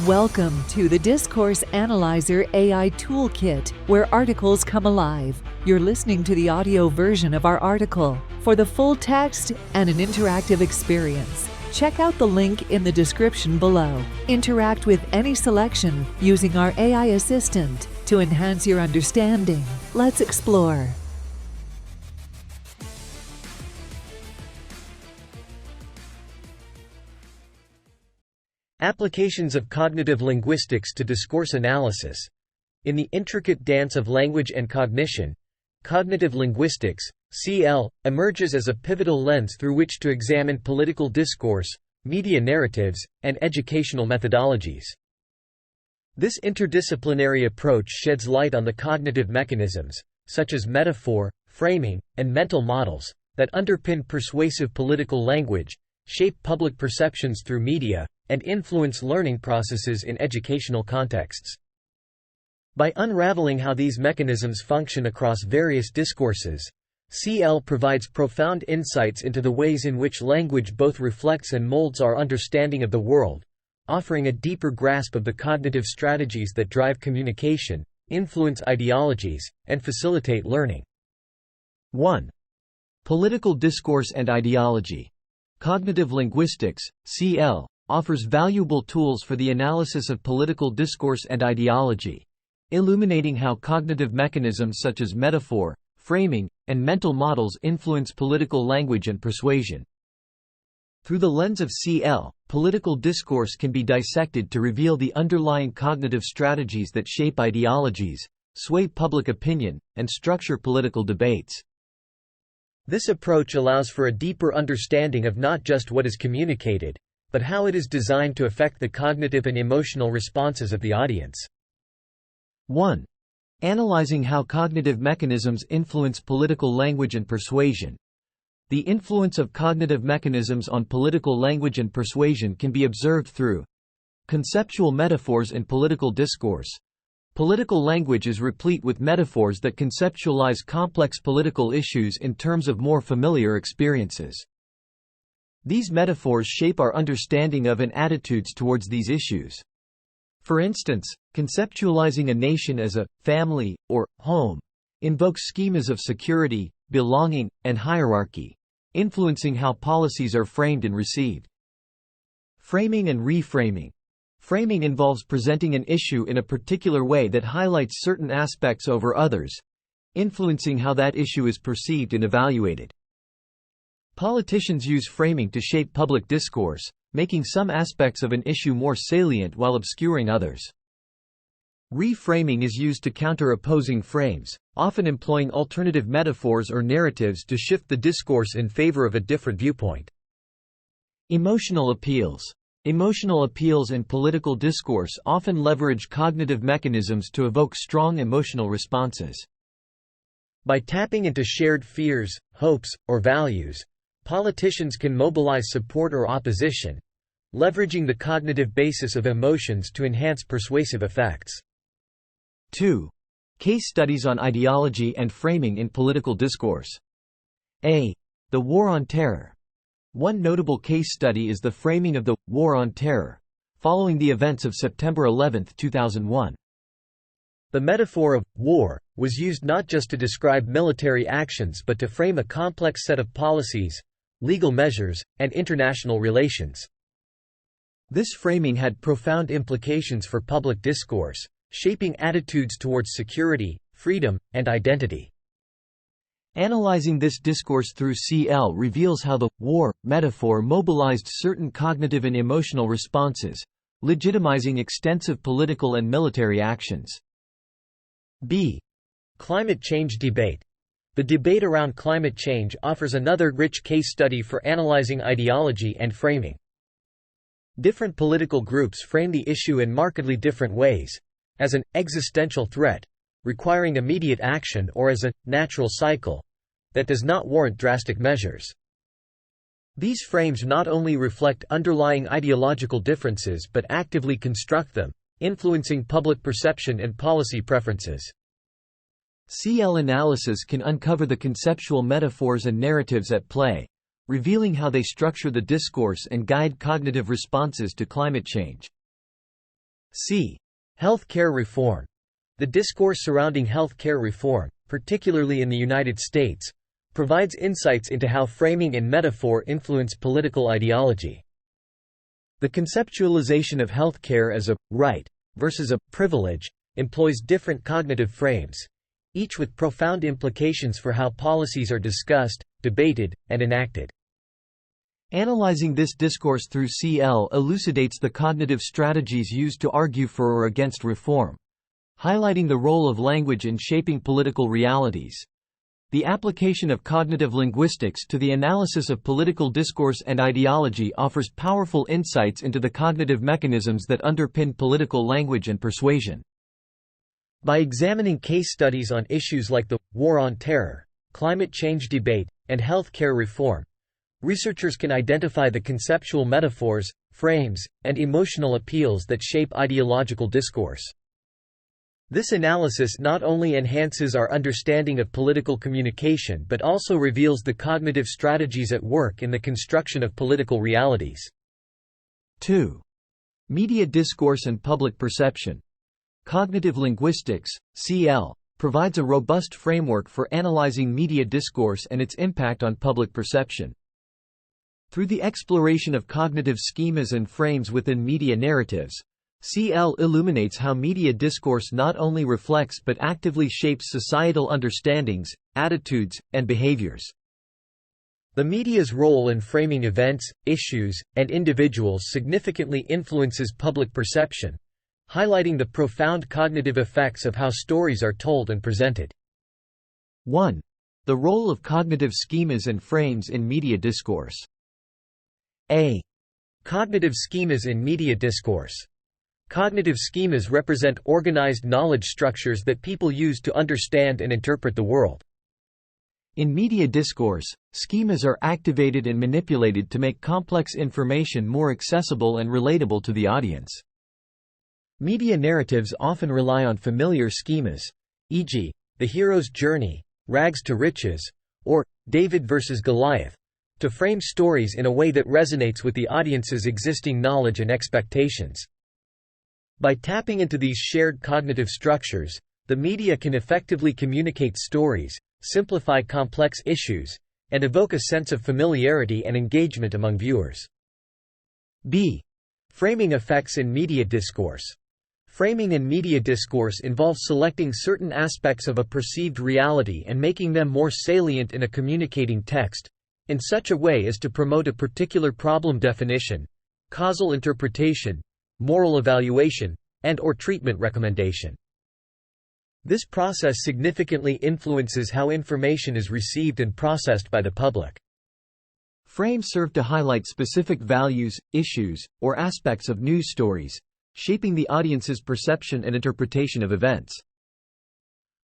Welcome to the Discourse Analyzer AI Toolkit, where articles come alive. You're listening to the audio version of our article. For the full text and an interactive experience, check out the link in the description below. Interact with any selection using our AI assistant to enhance your understanding. Let's explore. Applications of cognitive linguistics to discourse analysis. In the intricate dance of language and cognition, cognitive linguistics, CL, emerges as a pivotal lens through which to examine political discourse, media narratives, and educational methodologies. This interdisciplinary approach sheds light on the cognitive mechanisms, such as metaphor, framing, and mental models, that underpin persuasive political language, shape public perceptions through media, and influence learning processes in educational contexts. By unraveling how these mechanisms function across various discourses, CL provides profound insights into the ways in which language both reflects and molds our understanding of the world, offering a deeper grasp of the cognitive strategies that drive communication, influence ideologies, and facilitate learning. 1. Political discourse and ideology. Cognitive linguistics, CL, offers valuable tools for the analysis of political discourse and ideology, illuminating how cognitive mechanisms such as metaphor, framing, and mental models influence political language and persuasion. Through the lens of CL, political discourse can be dissected to reveal the underlying cognitive strategies that shape ideologies, sway public opinion, and structure political debates. This approach allows for a deeper understanding of not just what is communicated, but how it is designed to affect the cognitive and emotional responses of the audience. 1. Analyzing how cognitive mechanisms influence political language and persuasion. The influence of cognitive mechanisms on political language and persuasion can be observed through conceptual metaphors in political discourse. Political language is replete with metaphors that conceptualize complex political issues in terms of more familiar experiences. These metaphors shape our understanding of and attitudes towards these issues. For instance, conceptualizing a nation as a family or home invokes schemas of security, belonging, and hierarchy, influencing how policies are framed and received. Framing and reframing. Framing involves presenting an issue in a particular way that highlights certain aspects over others, influencing how that issue is perceived and evaluated. Politicians use framing to shape public discourse, making some aspects of an issue more salient while obscuring others. Reframing is used to counter opposing frames, often employing alternative metaphors or narratives to shift the discourse in favor of a different viewpoint. Emotional appeals. Emotional appeals in political discourse often leverage cognitive mechanisms to evoke strong emotional responses. By tapping into shared fears, hopes, or values, politicians can mobilize support or opposition, leveraging the cognitive basis of emotions to enhance persuasive effects. 2. Case studies on ideology and framing in political discourse. A. The War on Terror. One notable case study is the framing of the War on Terror, following the events of September 11, 2001. The metaphor of war was used not just to describe military actions but to frame a complex set of policies, legal measures, and international relations. This framing had profound implications for public discourse, shaping attitudes towards security, freedom, and identity. Analyzing this discourse through CL reveals how the war metaphor mobilized certain cognitive and emotional responses, legitimizing extensive political and military actions. B. Climate change debate. The debate around climate change offers another rich case study for analyzing ideology and framing. Different political groups frame the issue in markedly different ways, as an existential threat, requiring immediate action, or as a natural cycle that does not warrant drastic measures. These frames not only reflect underlying ideological differences but actively construct them, influencing public perception and policy preferences. CL analysis can uncover the conceptual metaphors and narratives at play, revealing how they structure the discourse and guide cognitive responses to climate change. C. Health care reform. The discourse surrounding health care reform, particularly in the United States, provides insights into how framing and metaphor influence political ideology. The conceptualization of health care as a right versus a privilege employs different cognitive frames, each with profound implications for how policies are discussed, debated, and enacted. Analyzing this discourse through CL elucidates the cognitive strategies used to argue for or against reform, highlighting the role of language in shaping political realities. The application of cognitive linguistics to the analysis of political discourse and ideology offers powerful insights into the cognitive mechanisms that underpin political language and persuasion. By examining case studies on issues like the war on terror, climate change debate, and health care reform, researchers can identify the conceptual metaphors, frames, and emotional appeals that shape ideological discourse. This analysis not only enhances our understanding of political communication but also reveals the cognitive strategies at work in the construction of political realities. 2. Media discourse and public perception. Cognitive linguistics, CL, provides a robust framework for analyzing media discourse and its impact on public perception. Through the exploration of cognitive schemas and frames within media narratives, CL illuminates how media discourse not only reflects but actively shapes societal understandings, attitudes, and behaviors. The media's role in framing events, issues, and individuals significantly influences public perception, highlighting the profound cognitive effects of how stories are told and presented. 1. The role of cognitive schemas and frames in media discourse. A. Cognitive schemas in media discourse. Cognitive schemas represent organized knowledge structures that people use to understand and interpret the world. In media discourse, schemas are activated and manipulated to make complex information more accessible and relatable to the audience. Media narratives often rely on familiar schemas, e.g., the hero's journey, rags to riches, or David versus Goliath, to frame stories in a way that resonates with the audience's existing knowledge and expectations. By tapping into these shared cognitive structures, the media can effectively communicate stories, simplify complex issues, and evoke a sense of familiarity and engagement among viewers. B. Framing effects in media discourse. Framing in media discourse involves selecting certain aspects of a perceived reality and making them more salient in a communicating text, in such a way as to promote a particular problem definition, causal interpretation, moral evaluation, and/or treatment recommendation. This process significantly influences how information is received and processed by the public. Frames serve to highlight specific values, issues, or aspects of news stories, shaping the audience's perception and interpretation of events.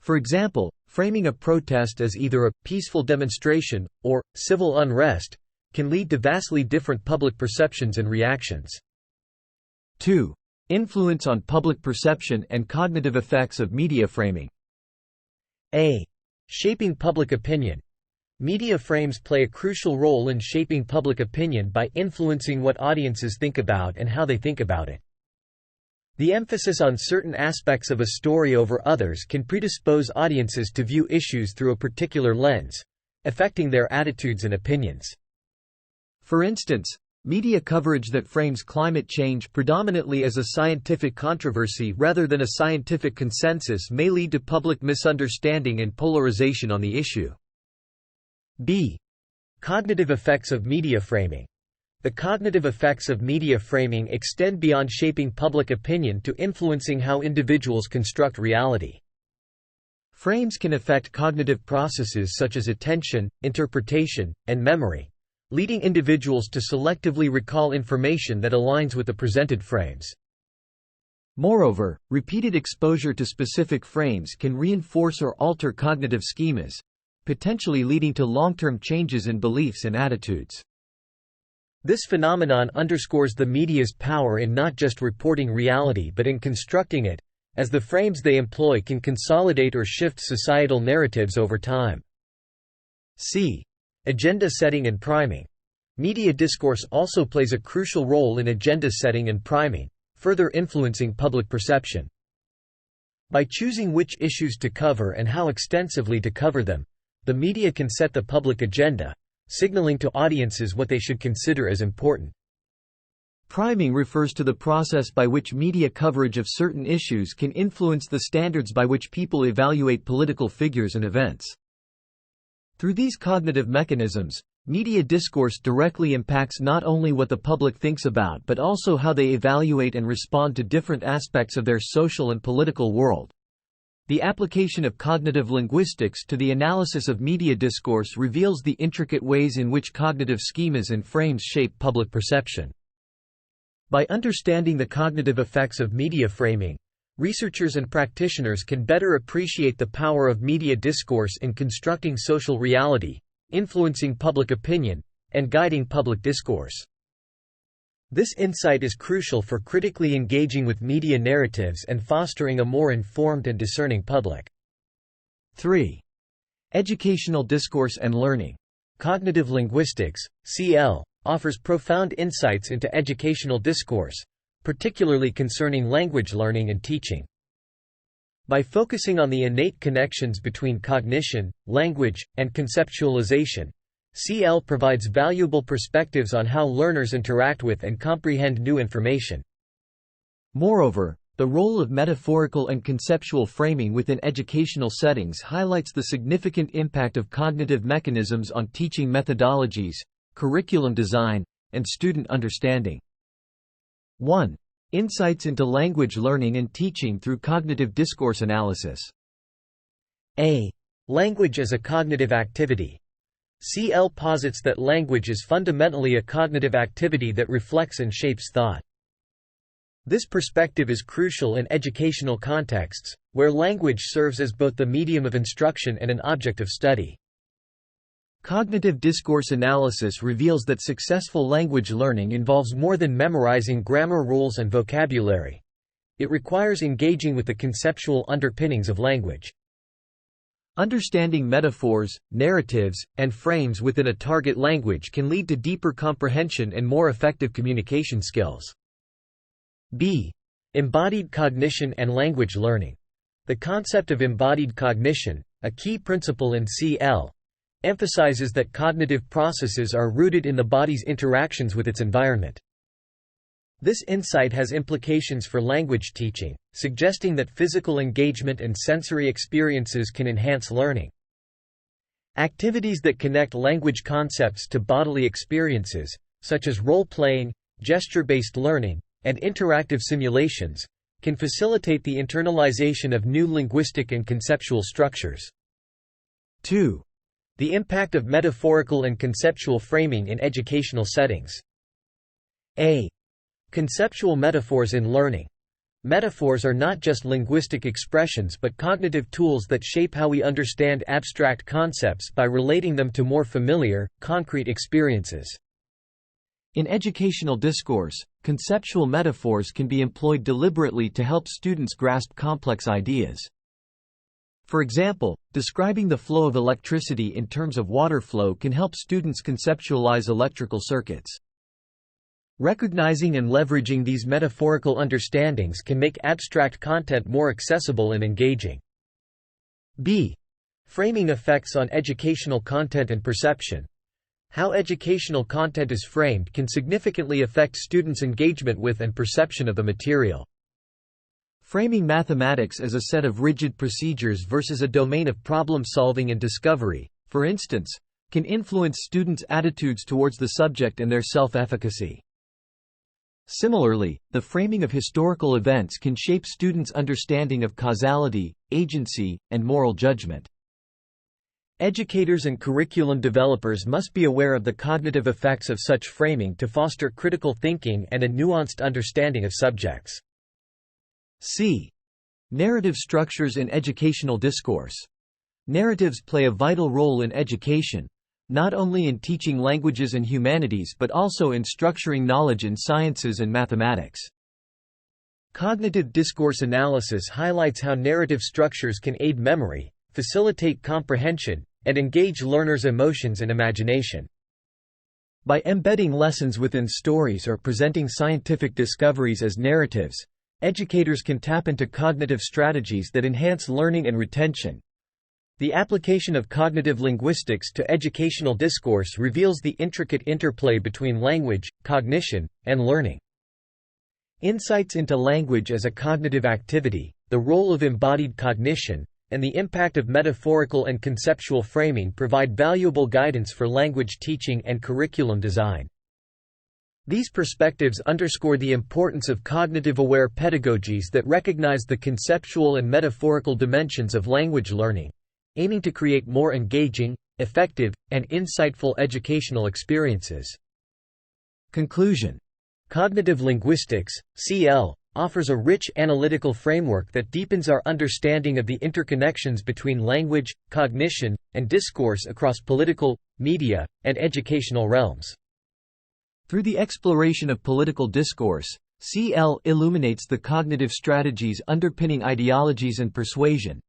For example, framing a protest as either a peaceful demonstration or civil unrest can lead to vastly different public perceptions and reactions. 2. Influence on public perception and cognitive effects of media framing. A. Shaping public opinion. Media frames play a crucial role in shaping public opinion by influencing what audiences think about and how they think about it. The emphasis on certain aspects of a story over others can predispose audiences to view issues through a particular lens, affecting their attitudes and opinions. For instance, media coverage that frames climate change predominantly as a scientific controversy rather than a scientific consensus may lead to public misunderstanding and polarization on the issue. B. Cognitive effects of media framing. The cognitive effects of media framing extend beyond shaping public opinion to influencing how individuals construct reality. Frames can affect cognitive processes such as attention, interpretation, and memory, leading individuals to selectively recall information that aligns with the presented frames. Moreover, repeated exposure to specific frames can reinforce or alter cognitive schemas, potentially leading to long-term changes in beliefs and attitudes. This phenomenon underscores the media's power in not just reporting reality but in constructing it, as the frames they employ can consolidate or shift societal narratives over time. C. Agenda setting and priming. Media discourse also plays a crucial role in agenda setting and priming, further influencing public perception. By choosing which issues to cover and how extensively to cover them, the media can set the public agenda, signaling to audiences what they should consider as important. Priming refers to the process by which media coverage of certain issues can influence the standards by which people evaluate political figures and events. Through these cognitive mechanisms, media discourse directly impacts not only what the public thinks about but also how they evaluate and respond to different aspects of their social and political world. The application of cognitive linguistics to the analysis of media discourse reveals the intricate ways in which cognitive schemas and frames shape public perception. By understanding the cognitive effects of media framing, researchers and practitioners can better appreciate the power of media discourse in constructing social reality, influencing public opinion, and guiding public discourse. This insight is crucial for critically engaging with media narratives and fostering a more informed and discerning public. 3. Educational discourse and learning. Cognitive linguistics, CL, offers profound insights into educational discourse, particularly concerning language learning and teaching. By focusing on the innate connections between cognition, language, and conceptualization, CL provides valuable perspectives on how learners interact with and comprehend new information. Moreover, the role of metaphorical and conceptual framing within educational settings highlights the significant impact of cognitive mechanisms on teaching methodologies, curriculum design, and student understanding. 1. Insights into language learning and teaching through cognitive discourse analysis. A. Language as a cognitive activity. CL posits that language is fundamentally a cognitive activity that reflects and shapes thought. This perspective is crucial in educational contexts, where language serves as both the medium of instruction and an object of study. Cognitive discourse analysis reveals that successful language learning involves more than memorizing grammar rules and vocabulary. It requires engaging with the conceptual underpinnings of language. Understanding metaphors, narratives, and frames within a target language can lead to deeper comprehension and more effective communication skills. B. Embodied cognition and language learning. The concept of embodied cognition, a key principle in CL, emphasizes that cognitive processes are rooted in the body's interactions with its environment. This insight has implications for language teaching, suggesting that physical engagement and sensory experiences can enhance learning. Activities that connect language concepts to bodily experiences, such as role-playing, gesture-based learning, and interactive simulations, can facilitate the internalization of new linguistic and conceptual structures. 2. The impact of metaphorical and conceptual framing in educational settings. A. Conceptual metaphors in learning. Metaphors are not just linguistic expressions but cognitive tools that shape how we understand abstract concepts by relating them to more familiar, concrete experiences. In educational discourse, conceptual metaphors can be employed deliberately to help students grasp complex ideas. For example, describing the flow of electricity in terms of water flow can help students conceptualize electrical circuits. Recognizing and leveraging these metaphorical understandings can make abstract content more accessible and engaging. B. Framing effects on educational content and perception. How educational content is framed can significantly affect students' engagement with and perception of the material. Framing mathematics as a set of rigid procedures versus a domain of problem-solving and discovery, for instance, can influence students' attitudes towards the subject and their self-efficacy. Similarly, the framing of historical events can shape students' understanding of causality, agency, and moral judgment. Educators and curriculum developers must be aware of the cognitive effects of such framing to foster critical thinking and a nuanced understanding of subjects. C. Narrative structures in educational discourse. Narratives play a vital role in education, not only in teaching languages and humanities but also in structuring knowledge in sciences and mathematics. Cognitive discourse analysis highlights how narrative structures can aid memory, facilitate comprehension, and engage learners' emotions and imagination. By embedding lessons within stories or presenting scientific discoveries as narratives, educators can tap into cognitive strategies that enhance learning and retention. The application of cognitive linguistics to educational discourse reveals the intricate interplay between language, cognition, and learning. Insights into language as a cognitive activity, the role of embodied cognition, and the impact of metaphorical and conceptual framing provide valuable guidance for language teaching and curriculum design. These perspectives underscore the importance of cognitive-aware pedagogies that recognize the conceptual and metaphorical dimensions of language learning, aiming to create more engaging, effective, and insightful educational experiences. Conclusion. Cognitive linguistics, CL, offers a rich analytical framework that deepens our understanding of the interconnections between language, cognition, and discourse across political, media, and educational realms. Through the exploration of political discourse, CL illuminates the cognitive strategies underpinning ideologies and persuasion,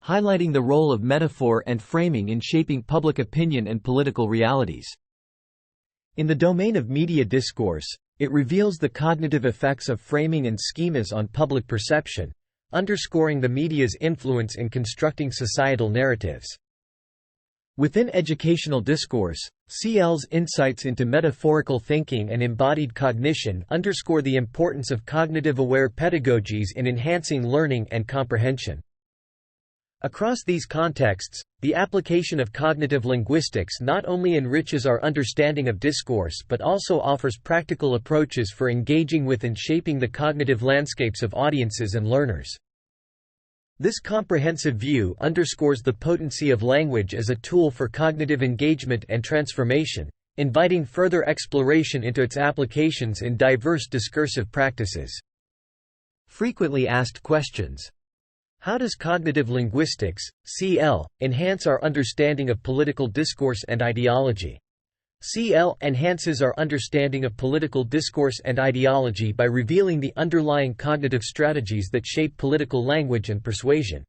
highlighting the role of metaphor and framing in shaping public opinion and political realities. In the domain of media discourse, it reveals the cognitive effects of framing and schemas on public perception, underscoring the media's influence in constructing societal narratives. Within educational discourse, CL's insights into metaphorical thinking and embodied cognition underscore the importance of cognitive-aware pedagogies in enhancing learning and comprehension. Across these contexts, the application of cognitive linguistics not only enriches our understanding of discourse but also offers practical approaches for engaging with and shaping the cognitive landscapes of audiences and learners. This comprehensive view underscores the potency of language as a tool for cognitive engagement and transformation, inviting further exploration into its applications in diverse discursive practices. Frequently asked questions. How does cognitive linguistics, CL, enhance our understanding of political discourse and ideology? CL enhances our understanding of political discourse and ideology by revealing the underlying cognitive strategies that shape political language and persuasion.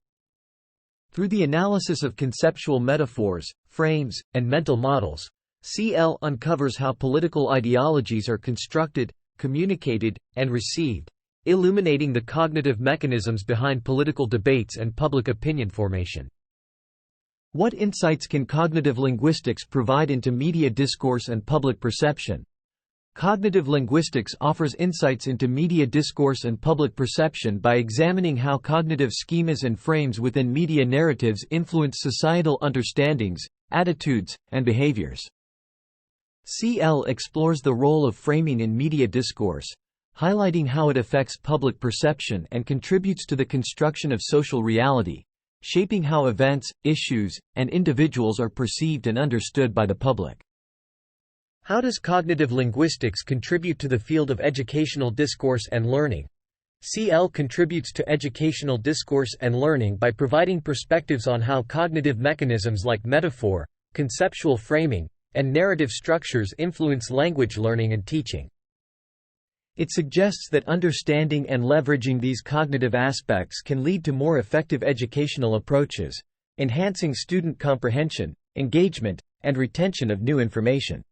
Through the analysis of conceptual metaphors, frames, and mental models, CL uncovers how political ideologies are constructed, communicated, and received, illuminating the cognitive mechanisms behind political debates and public opinion formation. What insights can cognitive linguistics provide into media discourse and public perception? Cognitive linguistics offers insights into media discourse and public perception by examining how cognitive schemas and frames within media narratives influence societal understandings, attitudes, and behaviors. CL explores the role of framing in media discourse, highlighting how it affects public perception and contributes to the construction of social reality, shaping how events, issues, and individuals are perceived and understood by the public. How does cognitive linguistics contribute to the field of educational discourse and learning? CL contributes to educational discourse and learning by providing perspectives on how cognitive mechanisms like metaphor, conceptual framing, and narrative structures influence language learning and teaching. It suggests that understanding and leveraging these cognitive aspects can lead to more effective educational approaches, enhancing student comprehension, engagement, and retention of new information.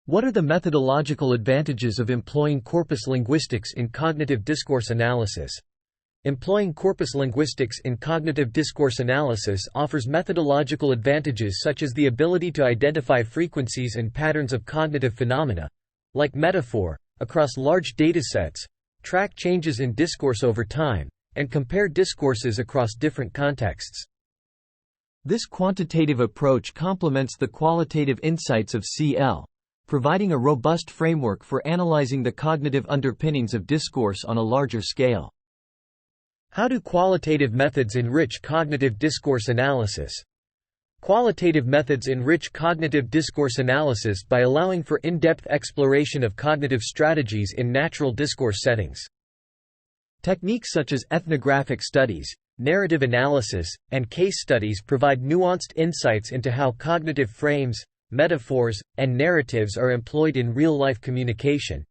What are the methodological advantages of employing corpus linguistics in cognitive discourse analysis? Employing corpus linguistics in cognitive discourse analysis offers methodological advantages such as the ability to identify frequencies and patterns of cognitive phenomena, like metaphor, across large datasets, track changes in discourse over time, and compare discourses across different contexts. This quantitative approach complements the qualitative insights of CL, providing a robust framework for analyzing the cognitive underpinnings of discourse on a larger scale. How do qualitative methods enrich cognitive discourse analysis? Qualitative methods enrich cognitive discourse analysis by allowing for in-depth exploration of cognitive strategies in natural discourse settings. Techniques such as ethnographic studies, narrative analysis, and case studies provide nuanced insights into how cognitive frames, metaphors, and narratives are employed in real-life communication,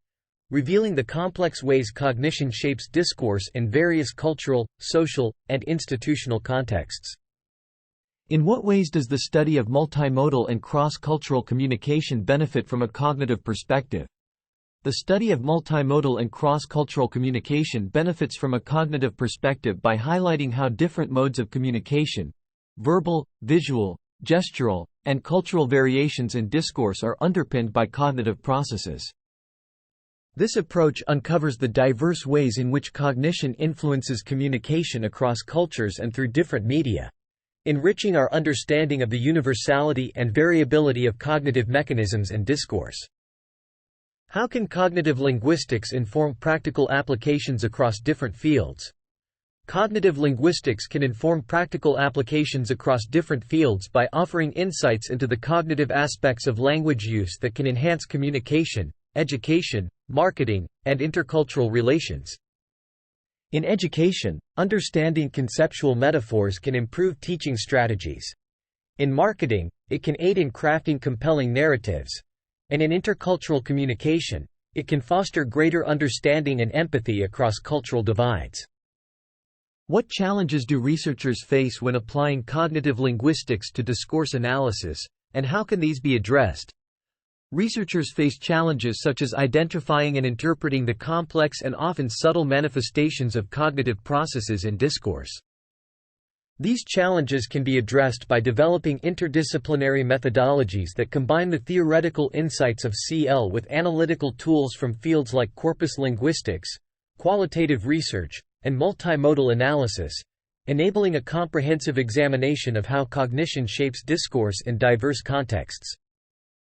revealing the complex ways cognition shapes discourse in various cultural, social, and institutional contexts. In what ways does the study of multimodal and cross-cultural communication benefit from a cognitive perspective? The study of multimodal and cross-cultural communication benefits from a cognitive perspective by highlighting how different modes of communication, verbal, visual, gestural, and cultural variations in discourse are underpinned by cognitive processes. This approach uncovers the diverse ways in which cognition influences communication across cultures and through different media, enriching our understanding of the universality and variability of cognitive mechanisms and discourse. How can cognitive linguistics inform practical applications across different fields? Cognitive linguistics can inform practical applications across different fields by offering insights into the cognitive aspects of language use that can enhance communication, education, marketing, and intercultural relations. In education, understanding conceptual metaphors can improve teaching strategies. In marketing, it can aid in crafting compelling narratives. And in intercultural communication, it can foster greater understanding and empathy across cultural divides. What challenges do researchers face when applying cognitive linguistics to discourse analysis, and how can these be addressed? Researchers face challenges such as identifying and interpreting the complex and often subtle manifestations of cognitive processes in discourse. These challenges can be addressed by developing interdisciplinary methodologies that combine the theoretical insights of CL with analytical tools from fields like corpus linguistics, qualitative research, and multimodal analysis, enabling a comprehensive examination of how cognition shapes discourse in diverse contexts.